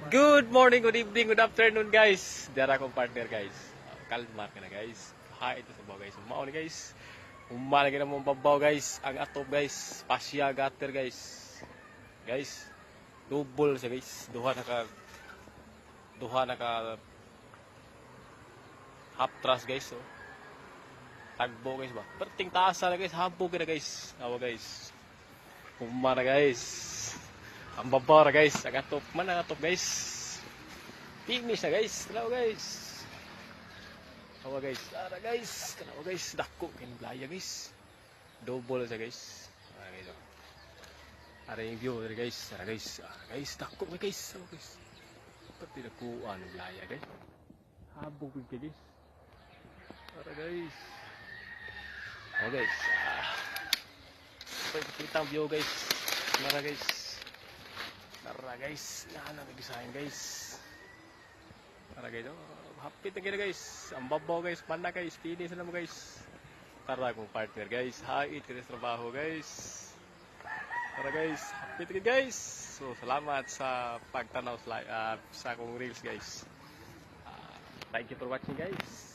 Good morning, good evening, good afternoon guys. Dara akong partner guys. Kalmar ka na guys. Hi, ito sa baw guys. Umao ni guys. Umala ka na mong babaw guys. Ang atop guys. Pasya gutter guys. Guys, double siya guys. Duha na ka half thrust guys. So. Tagbo guys ba. Perting taasa na guys. Habo ka na guys. Awa guys. Umala guys. Ang babaw na guys, ang atop man ang atop guys. Finish na guys, kanawa guys. Kanawa guys, ara guys, kanawa guys, dako kinblaya guys. Double sa guys. Ara guys. Ara yung view dari guys, ara guys. Guys, dako guys, kanawa guys. Pati nakuan ng blaya guys. Habog guys. Ara guys. Kanawa guys. Kita ang view guys. Ara guys. Tara guys, nahanap nagisahin guys. Tara guys, hapit na gina guys. Ang babaw guys, mana guys, finish na mo guys. Tara kong partner guys, hait ka sa trabaho guys. Tara guys, hapit na guys. So salamat sa pagtanaw sa akong reels guys. Thank you for watching guys.